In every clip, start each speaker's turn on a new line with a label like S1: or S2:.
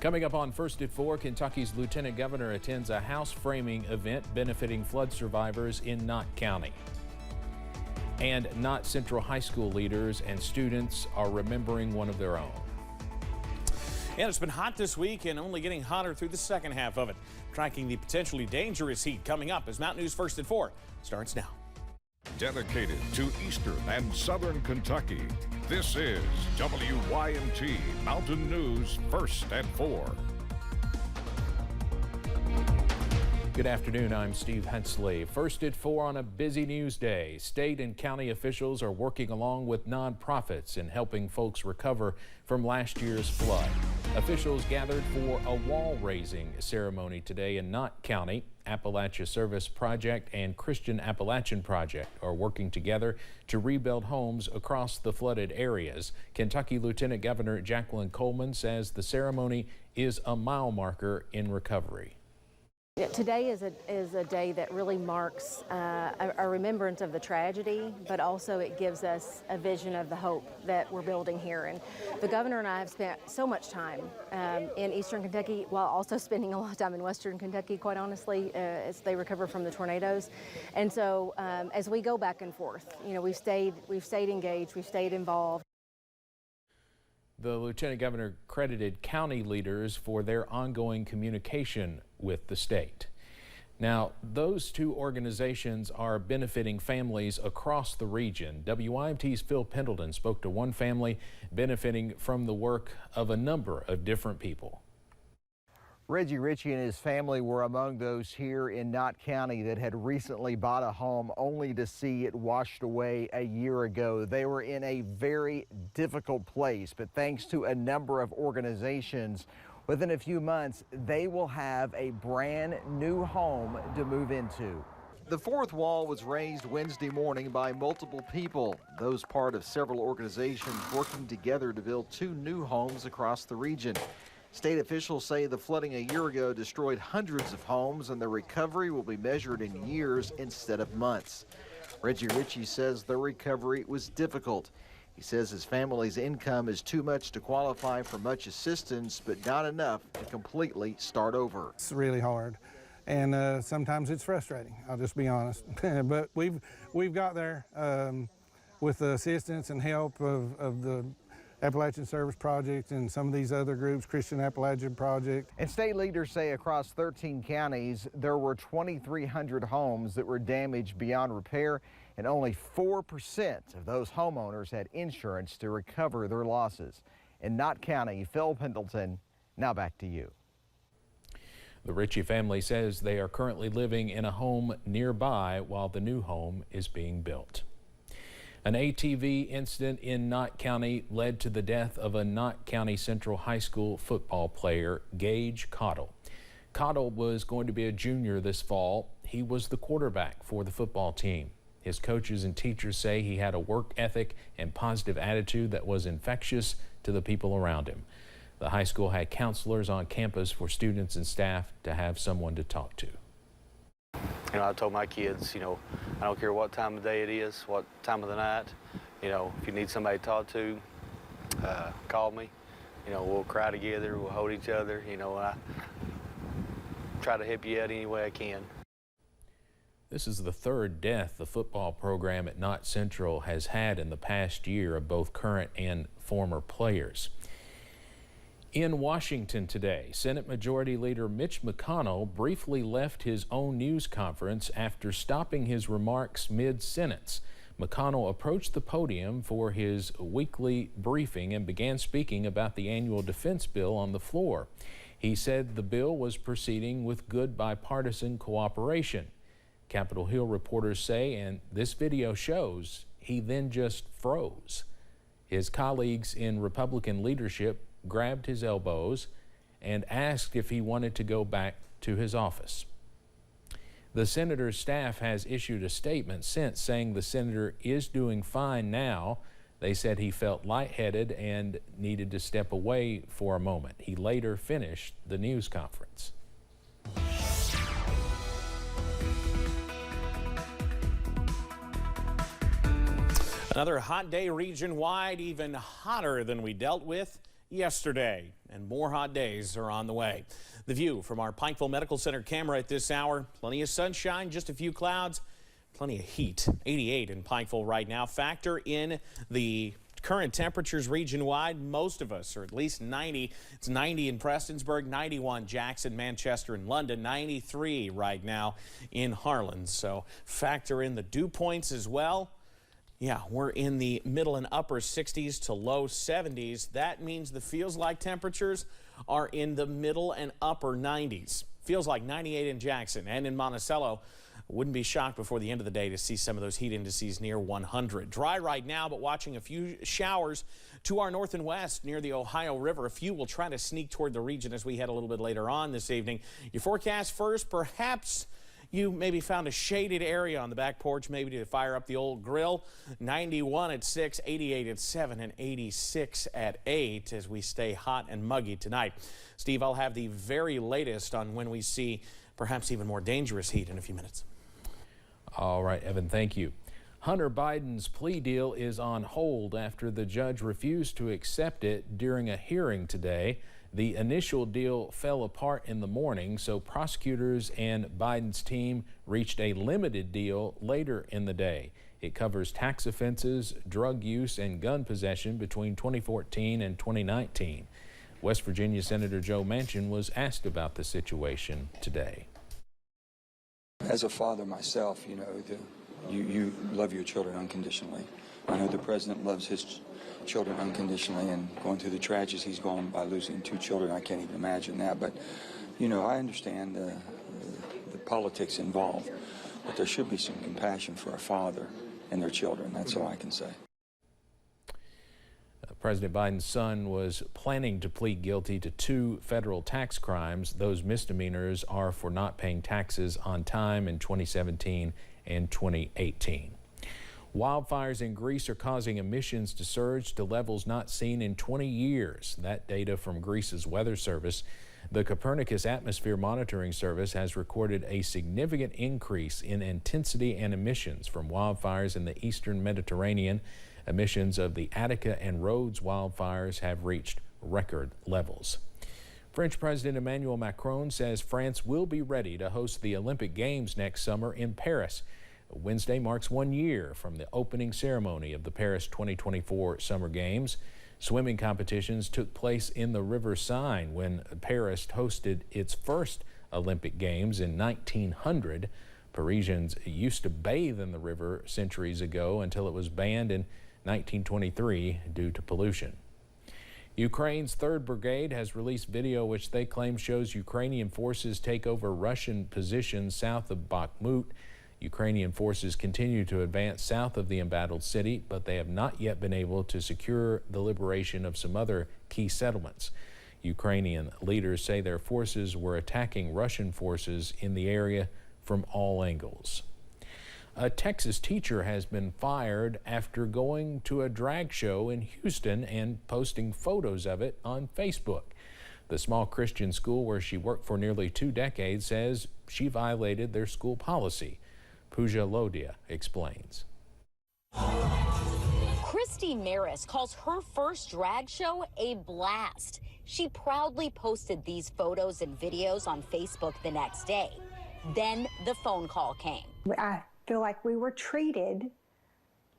S1: Coming up on First at 4, Kentucky's Lieutenant Governor attends a house framing event benefiting flood survivors in Knott County. And Knott Central High School leaders and students are remembering one of their own.
S2: And it's been hot this week and only getting hotter through the second half of it. Tracking the potentially dangerous heat coming up as Mountain News First at 4 starts now.
S3: Dedicated to Eastern and Southern Kentucky, this is WYMT Mountain News First at 4.
S1: Good afternoon, I'm Steve Hensley. First at 4 on a busy news day. State and county officials are working along with nonprofits in helping folks recover from last year's flood. Officials gathered for a wall raising ceremony today in Knott County. Appalachia Service Project and Christian Appalachian Project are working together to rebuild homes across the flooded areas. Kentucky Lieutenant Governor Jacqueline Coleman says the ceremony is a mile marker in recovery.
S4: Today is a day that really marks a remembrance of the tragedy, but also it gives us a vision of the hope that we're building here. And the governor and I have spent so much time in Eastern Kentucky while also spending a lot of time in Western Kentucky, quite honestly, as they recover from the tornadoes. And so as we go back and forth, you know, we've stayed engaged, we've stayed involved.
S1: The Lieutenant Governor credited county leaders for their ongoing communication with the state. Now, those two organizations are benefiting families across the region. WYMT's Phil Pendleton spoke to one family benefiting from the work of a number of different people.
S5: Reggie Ritchie and his family were among those here in Knott County that had recently bought a home only to see it washed away a year ago. They were in a very difficult place, but thanks to a number of organizations, within a few months, they will have a brand new home to move into. The fourth wall was raised Wednesday morning by multiple people, those part of several organizations working together to build two new homes across the region. State officials say the flooding a year ago destroyed hundreds of homes and the recovery will be measured in years instead of months. Reggie Ritchie says the recovery was difficult. He says his family's income is too much to qualify for much assistance, but not enough to completely start over.
S6: It's really hard, and sometimes it's frustrating, I'll just be honest. But we've got there with the assistance and help of the Appalachian Service Project and some of these other groups, Christian Appalachian Project.
S5: And state leaders say across 13 counties, there were 2,300 homes that were damaged beyond repair, and only 4% of those homeowners had insurance to recover their losses. In Knott County, Phil Pendleton, now back to you.
S1: The Ritchie family says they are currently living in a home nearby while the new home is being built. An ATV incident in Knott County led to the death of a Knott County Central High School football player, Gage Cottle. Cottle was going to be a junior this fall. He was the quarterback for the football team. His coaches and teachers say he had a work ethic and positive attitude that was infectious to the people around him. The high school had counselors on campus for students and staff to have someone to talk to.
S7: You know, I told my kids, you know, I don't care what time of day it is, what time of the night, you know, if you need somebody to talk to, call me. You know, we'll cry together, we'll hold each other, you know, I try to help you out any way I can.
S1: This is the third death the football program at Knott Central has had in the past year of both current and former players. In Washington today, Senate Majority Leader Mitch McConnell briefly left his own news conference after stopping his remarks mid-sentence. McConnell approached the podium for his weekly briefing and began speaking about the annual defense bill on the floor. He said the bill was proceeding with good bipartisan cooperation. Capitol Hill reporters say, and this video shows, he then just froze. His colleagues in Republican leadership grabbed his elbows and asked if he wanted to go back to his office. The senator's staff has issued a statement since saying the senator is doing fine now. They said he felt lightheaded and needed to step away for a moment. He later finished the news conference.
S2: Another hot day region-wide, even hotter than we dealt with yesterday, and more hot days are on the way. The view from our Pikeville Medical Center camera at this hour, plenty of sunshine, just a few clouds, plenty of heat. 88 in Pikeville right now. Factor in the current temperatures region-wide. Most of us are at least 90. It's 90 in Prestonsburg, 91 Jackson, Manchester, and London, 93 right now in Harlan. So factor in the dew points as well. Yeah, we're in the middle and upper 60s to low 70s. That means the feels like temperatures are in the middle and upper 90s. Feels like 98 in Jackson and in Monticello. Wouldn't be shocked before the end of the day to see some of those heat indices near 100. Dry right now, but watching a few showers to our north and west near the Ohio River. A few will try to sneak toward the region as we head a little bit later on this evening. Your forecast first, perhaps you maybe found a shaded area on the back porch, maybe to fire up the old grill. 91 at 6, 88 at 7, and 86 at 8 as we stay hot and muggy tonight. Steve, I'll have the very latest on when we see perhaps even more dangerous heat in a few minutes.
S1: All right, Evan, thank you. Hunter Biden's plea deal is on hold after the judge refused to accept it during a hearing today. The initial deal fell apart in the morning, so prosecutors and Biden's team reached a limited deal later in the day. It covers tax offenses, drug use, and gun possession between 2014 and 2019. West Virginia Senator Joe Manchin was asked about the situation today.
S8: As a father myself, you know, you love your children unconditionally. I know the president loves his children unconditionally, and going through the tragedies he's gone by losing 2 children, I can't even imagine that. But, you know, I understand the politics involved, but there should be some compassion for a father and their children. That's all I can say.
S1: President Biden's son was planning to plead guilty to 2 federal tax crimes. Those misdemeanors are for not paying taxes on time in 2017 and 2018. Wildfires in Greece are causing emissions to surge to levels not seen in 20 years. That data from Greece's weather service. The Copernicus Atmosphere Monitoring Service has recorded a significant increase in intensity and emissions from wildfires in the eastern Mediterranean. Emissions of the Attica and Rhodes wildfires have reached record levels. French President Emmanuel Macron says France will be ready to host the Olympic Games next summer in Paris. Wednesday marks 1 year from the opening ceremony of the Paris 2024 Summer Games. Swimming competitions took place in the River Seine when Paris hosted its first Olympic Games in 1900. Parisians used to bathe in the river centuries ago until it was banned in 1923 due to pollution. Ukraine's 3rd Brigade has released video which they claim shows Ukrainian forces take over Russian positions south of Bakhmut. Ukrainian forces continue to advance south of the embattled city, but they have not yet been able to secure the liberation of some other key settlements. Ukrainian leaders say their forces were attacking Russian forces in the area from all angles. A Texas teacher has been fired after going to a drag show in Houston and posting photos of it on Facebook. The small Christian school where she worked for nearly 2 decades says she violated their school policy. Pooja Lodia explains.
S9: Christy Maris calls her first drag show a blast. She proudly posted these photos and videos on Facebook the next day. Then the phone call came.
S10: I feel like we were treated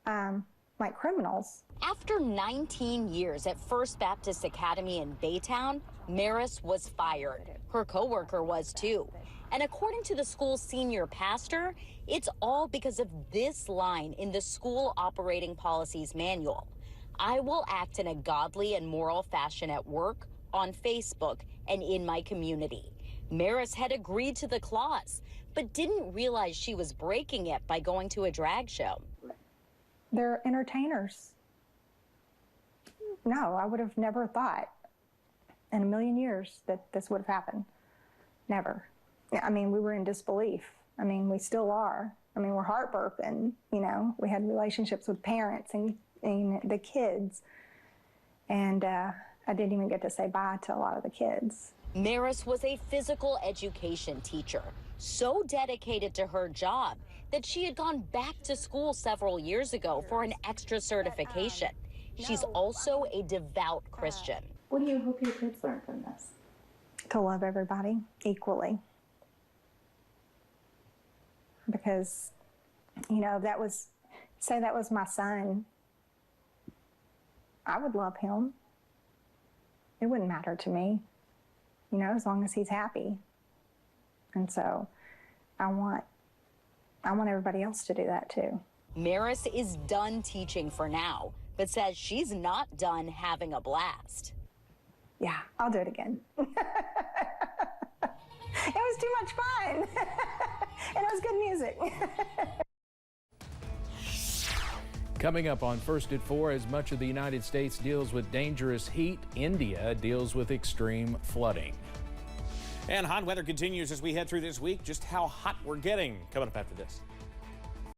S10: like criminals.
S9: After 19 years at First Baptist Academy in Baytown, Maris was fired. Her coworker was too. And according to the school's senior pastor, it's all because of this line in the school operating policies manual. I will act in a godly and moral fashion at work, on Facebook, and in my community. Maris had agreed to the clause, but didn't realize she was breaking it by going to a drag show.
S10: They're entertainers. No, I would have never thought in a million years that this would have happened. Never. I mean, we were in disbelief. I mean, we still are. I mean, we're heartbroken, you know. We had relationships with parents and the kids. And I didn't even get to say bye to a lot of the kids.
S9: Maris was a physical education teacher, so dedicated to her job that she had gone back to school several years ago for an extra certification. She's also a devout Christian.
S11: What do you hope your kids learn from this?
S10: To love everybody equally. Because, you know, say that was my son, I would love him. It wouldn't matter to me, you know, as long as he's happy. And so I want everybody else to do that too.
S9: Maris is done teaching for now, but says she's not done having a blast.
S10: Yeah, I'll do it again. It was too much fun. And it was good music.
S1: Coming up on First at 4, as much of the United States deals with dangerous heat, India deals with extreme flooding.
S2: And hot weather continues as we head through this week. Just how hot we're getting coming up after this.